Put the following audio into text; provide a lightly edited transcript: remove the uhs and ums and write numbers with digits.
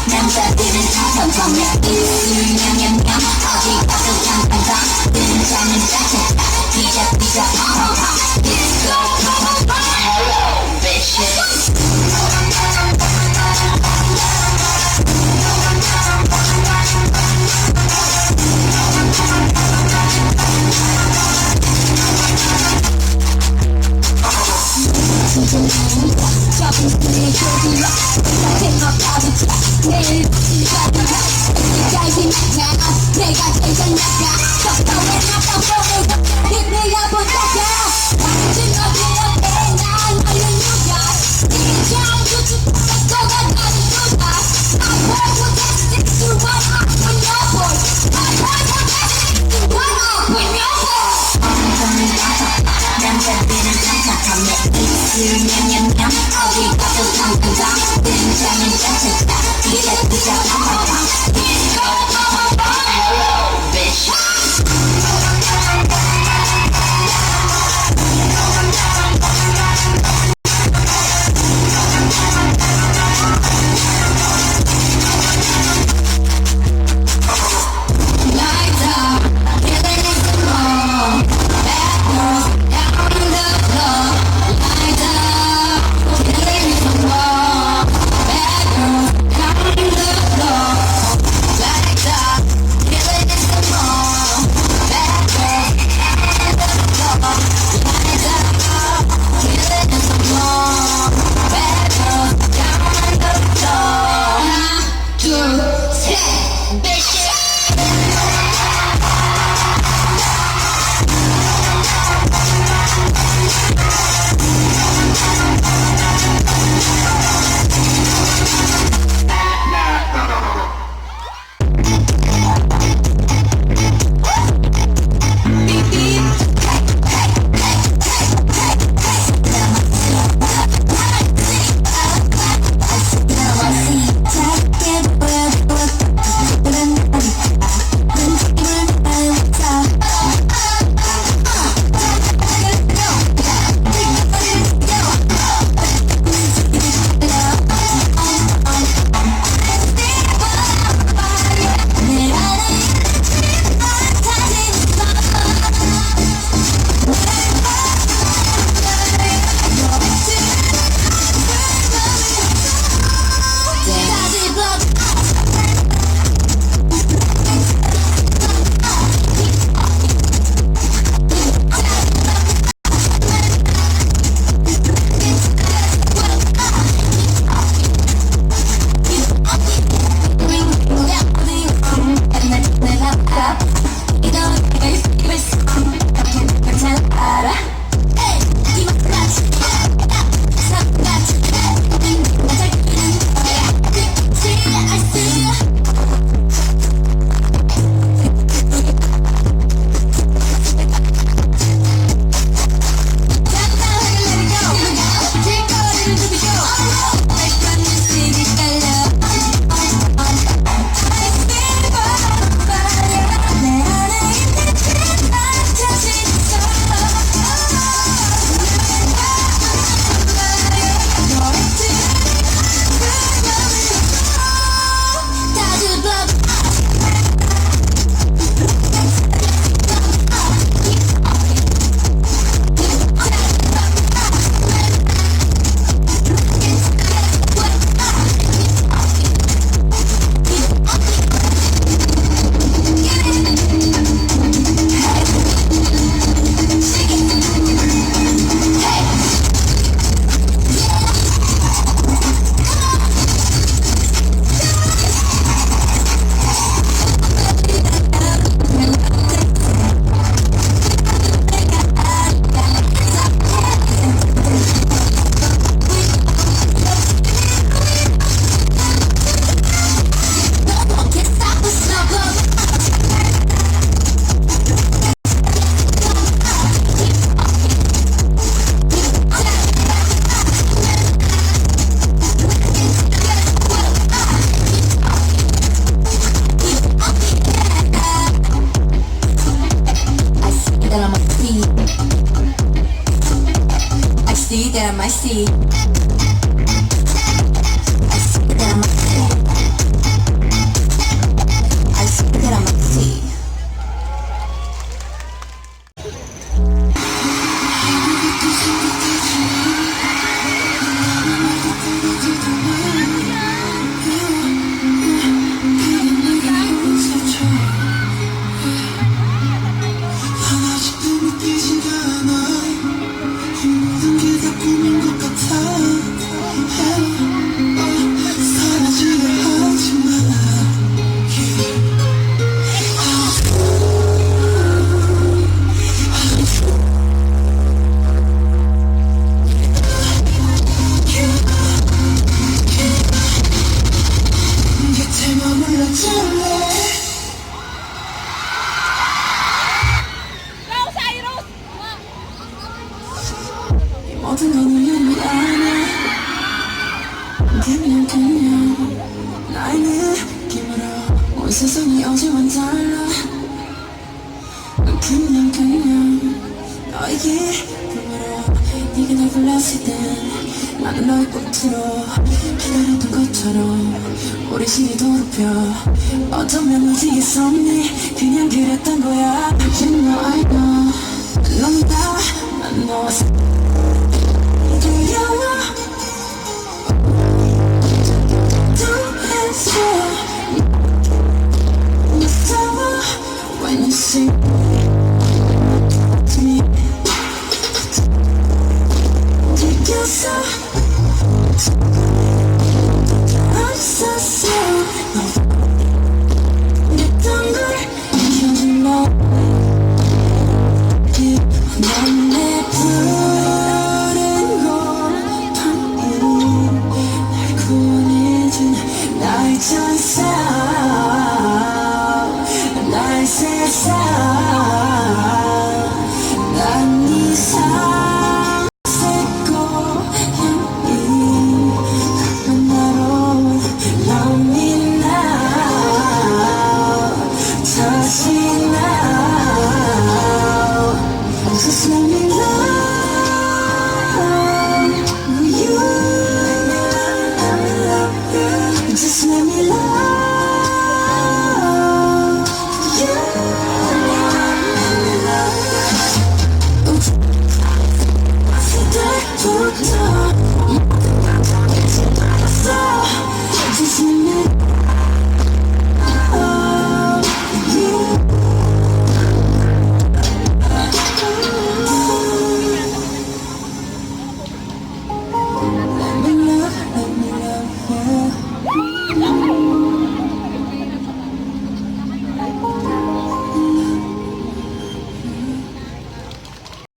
남자들은 천천히 냠냠냠 어디 가도 장판장 등장은 짜증나 비자 Disco Hello bitches 저분들의 소리야 생각하고 내일 시작이야 짧은 나가 내가 제일 나가 적당히 나가 보고 내가 보다가 완전 어디 옆에 난 얼른 누가 이장 주주 너가 나를 누가 I work with that stick to what up with your boy I work with that stick to what up with your boy 엉덩이 가서 남자들은 장착하며 입술 냠냠냠 어디 가도 장판장 등장은 짜증나 비자 Hello bitches see. I see that I must see. I see that I must see. 모든 건 우연이 아니야. 그냥 나의 느낌으로 온 세상이 어제와는 달라. 그냥 너의 기쁨으로 네가 날 불렀을 땐 나는 너의 꽃으로 기다렸던 것처럼 우리 시계 도롭혀 어쩌면 어디에 섰니. 그냥 그랬던 거야. You know I know 넌 다 난 너